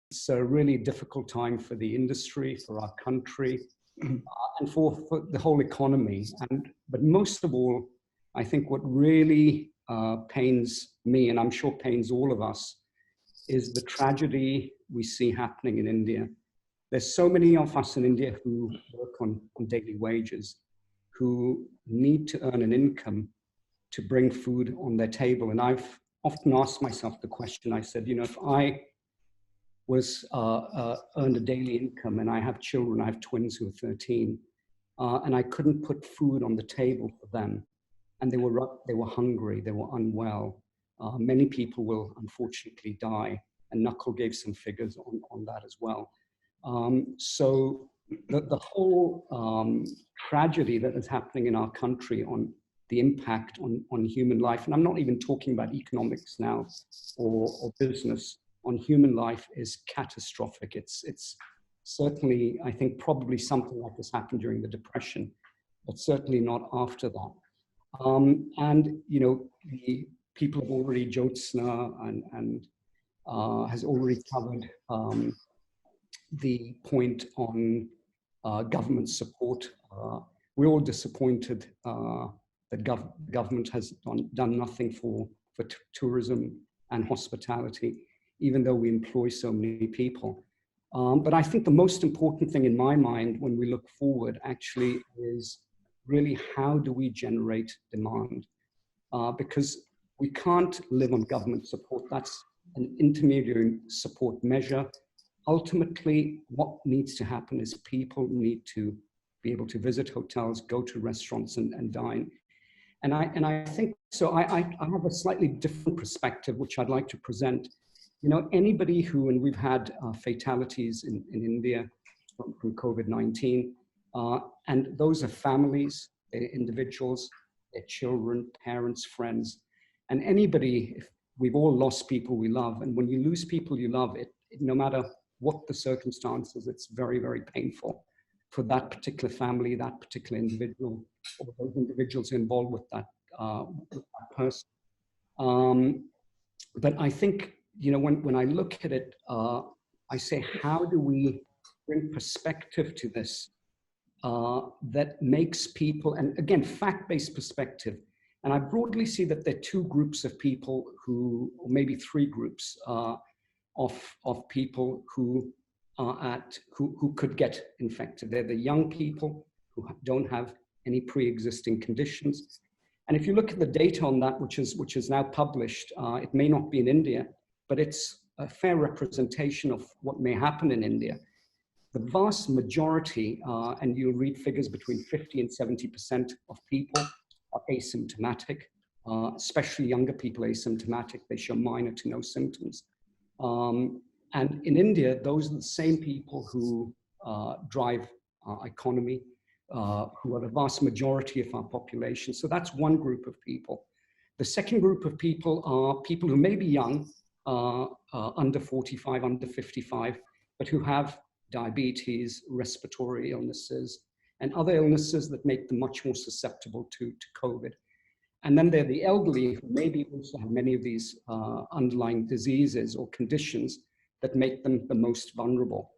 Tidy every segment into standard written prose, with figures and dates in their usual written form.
it's a really difficult time for the industry, for our country, and for the whole economy. But most of all, I think what really pains me, and I'm sure pains all of us, is the tragedy we see happening in India. There's so many of us in India who work on daily wages, who need to earn an income to bring food on their table. And I've often asked myself the question, I said, you know, if I was earned a daily income, and I have children, I have twins who are 13, and I couldn't put food on the table for them, and they were hungry, they were unwell. Many people will unfortunately die, and Knuckle gave some figures on that as well. So the whole tragedy that is happening in our country on the impact on human life, and I'm not even talking about economics now or business, on human life is catastrophic. It's certainly, I think, probably something like this happened during the Depression, but certainly not after that. And, you know, the people have already, Jyotsna and has already covered the point on government support. We're all disappointed that government has done nothing for tourism and hospitality, even though we employ so many people. But I think the most important thing in my mind when we look forward actually is really how do we generate demand? Because we can't live on government support. That's an intermediary support measure. Ultimately, what needs to happen is people need to be able to visit hotels, go to restaurants and dine. And I think, so I have a slightly different perspective, which I'd like to present. You know, anybody who, and we've had fatalities in India from COVID-19, and those are families, individuals, their children, parents, friends, and anybody, if we've all lost people we love, and when you lose people you love, no matter what the circumstances, it's very, very painful for that particular family, that particular individual, or those individuals involved with that person. But I think, you know, when I look at it, I say, how do we bring perspective to this that makes people, and again, fact-based perspective. And I broadly see that there are two groups of people who, or maybe three groups of people who are who could get infected. They're the young people who don't have any pre-existing conditions. And if you look at the data on that, which is now published, it may not be in India, but it's a fair representation of what may happen in India. The vast majority, and you'll read figures between 50 and 70% of people are asymptomatic, especially younger people asymptomatic. They show minor to no symptoms. And in India, those are the same people who drive our economy, who are the vast majority of our population. So that's one group of people. The second group of people are people who may be young, under 45, under 55, but who have diabetes, respiratory illnesses, and other illnesses that make them much more susceptible to COVID. And then there are the elderly who maybe also have many of these underlying diseases or conditions that make them the most vulnerable.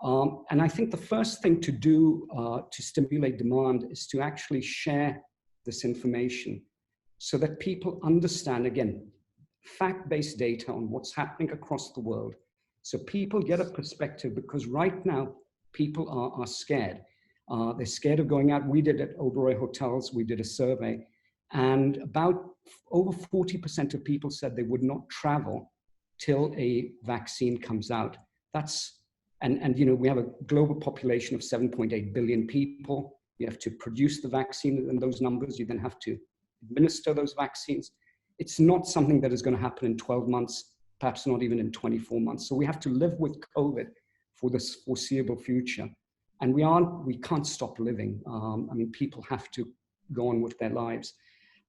And I think the first thing to do to stimulate demand is to actually share this information so that people understand, again, fact-based data on what's happening across the world. So people get a perspective, because right now people are scared. They're scared of going out. We did at Oberoi Hotels, we did a survey, and about over 40% of people said they would not travel till a vaccine comes out. That's, and you know, we have a global population of 7.8 billion people. You have to produce the vaccine and those numbers. You then have to administer those vaccines. It's not something that is going to happen in 12 months, perhaps not even in 24 months. So we have to live with COVID for this foreseeable future. And we can't stop living. I mean, people have to go on with their lives.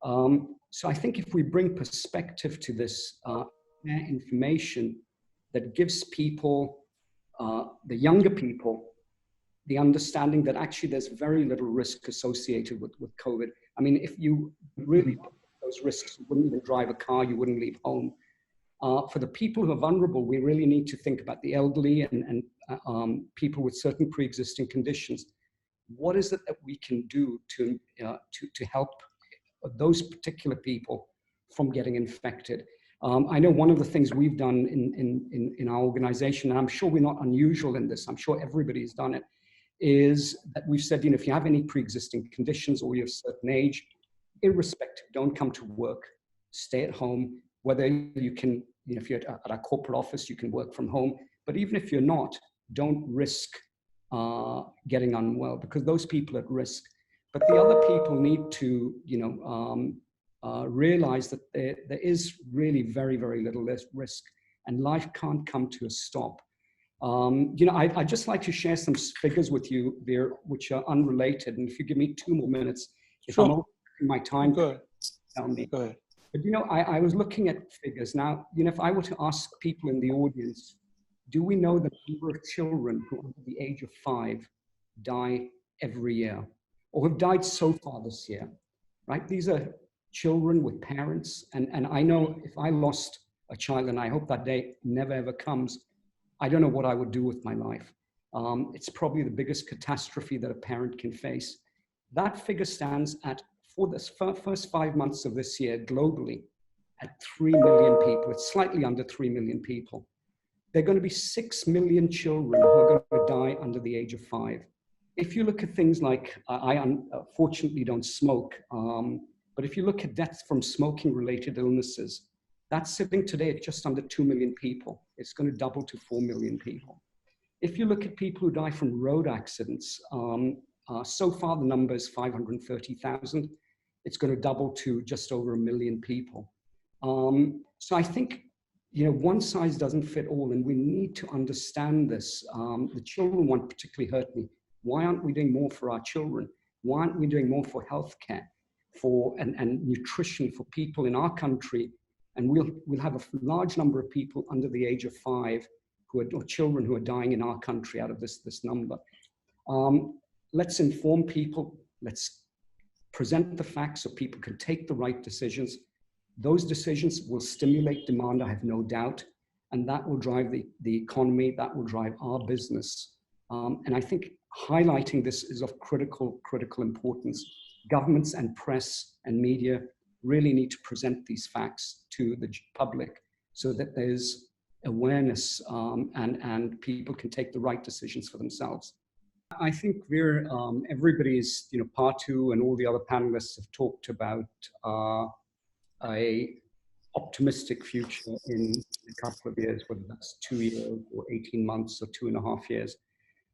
So I think if we bring perspective to this information that gives people, the younger people, the understanding that actually there's very little risk associated with COVID. I mean, if you really put those risks, you wouldn't even drive a car, you wouldn't leave home. For the people who are vulnerable, we really need to think about the elderly and people with certain pre-existing conditions. What is it that we can do to help those particular people from getting infected? I know one of the things we've done in our organization, and I'm sure we're not unusual in this, I'm sure everybody's done it, is that we've said, if you have any pre-existing conditions or you're of a certain age, irrespective, don't come to work, stay at home. Whether you can, if you're at a corporate office, you can work from home. But even if you're not, don't risk getting unwell, because those people are at risk. But the other people need to, realize that there is really very, very little risk, and life can't come to a stop. I'd just like to share some figures with you there, which are unrelated. And if you give me 2 more minutes, if sure. I'm over my time, Go tell me. Go ahead. But I was looking at figures. Now, if I were to ask people in the audience, do we know the number of children who under the age of 5 die every year, or have died so far this year, right? These are children with parents. And I know if I lost a child, and I hope that day never, ever comes, I don't know what I would do with my life. It's probably the biggest catastrophe that a parent can face. That figure stands at, for the first 5 months of this year globally, at 3 million people. It's slightly under 3 million people. There are going to be 6 million children who are going to die under the age of 5. If you look at things like, I unfortunately don't smoke, but if you look at deaths from smoking-related illnesses, that's sitting today at just under 2 million people. It's going to double to 4 million people. If you look at people who die from road accidents, so far the number is 530,000. It's going to double to just over 1 million people. So I think, one size doesn't fit all, and we need to understand this. The children one particularly hurt me. Why aren't we doing more for our children? Why aren't we doing more for healthcare, and nutrition for people in our country? And we'll have a large number of people under the age of 5 or children who are dying in our country out of this number. Let's inform people. Let's present the facts so people can take the right decisions. Those decisions will stimulate demand, I have no doubt, and that will drive the economy, that will drive our business. And I think highlighting this is of critical importance. Governments and press and media really need to present these facts to the public so that there's awareness and people can take the right decisions for themselves. I think everybody's, Patu and all the other panelists have talked about a optimistic future in a couple of years, whether that's 2 years or 18 months or 2.5 years.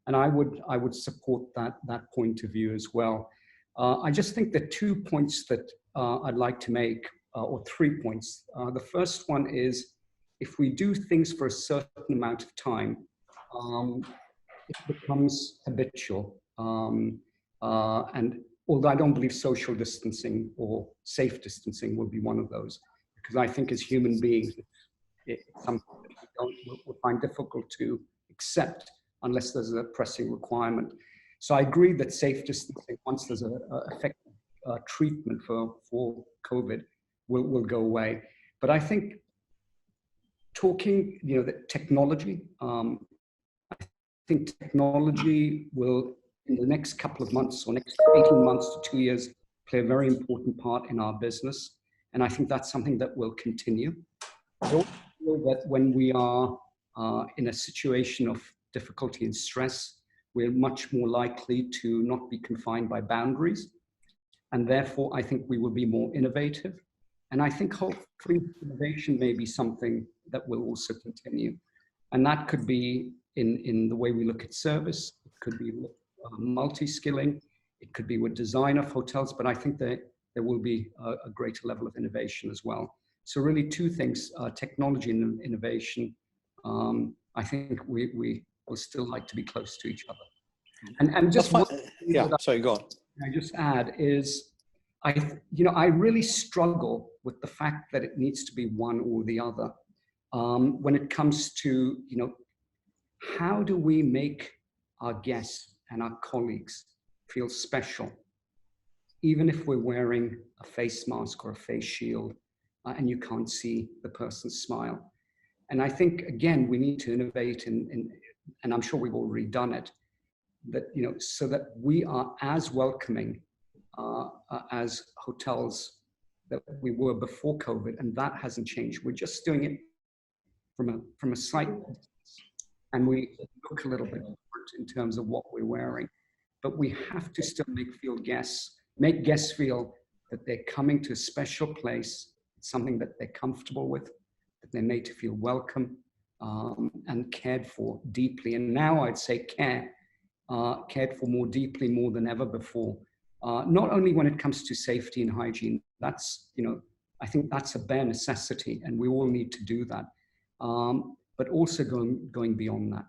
And I would support that point of view as well. I just think the 2 points that I'd like to make, or 3 points. The first one is, if we do things for a certain amount of time, it becomes habitual. And although I don't believe social distancing or safe distancing will be one of those, because I think as human beings, it's something that we'll find difficult to accept unless there's a pressing requirement. So I agree that safe distancing, once there's an effective treatment for COVID, will go away. But I think talking, that technology, I think technology will, in the next couple of months or next 18 months to 2 years, play a very important part in our business. And I think that's something that will continue. I also feel that when we are in a situation of difficulty and stress, we're much more likely to not be confined by boundaries. And therefore, I think we will be more innovative. And I think hopefully innovation may be something that will also continue. And that could be in the way we look at service. It could be multi-skilling. It could be with design of hotels, but I think that there will be a greater level of innovation as well. So really 2 things, technology and innovation. I think we will still like to be close to each other. And just sorry, go on. I just add is, I really struggle with the fact that it needs to be one or the other. When it comes to, how do we make our guests and our colleagues feel special, even if we're wearing a face mask or a face shield and you can't see the person's smile? And I think, again, we need to innovate and I'm sure we've already done it, that, so that we are as welcoming as hotels that we were before COVID, and that hasn't changed. We're just doing it from a slight distance, and we look a little bit different in terms of what we're wearing. But we have to still make guests feel that they're coming to a special place, something that they're comfortable with, that they're made to feel welcome and cared for deeply. And now I'd say cared for more deeply, more than ever before. Not only when it comes to safety and hygiene, that's, I think that's a bare necessity, and we all need to do that. But also going beyond that.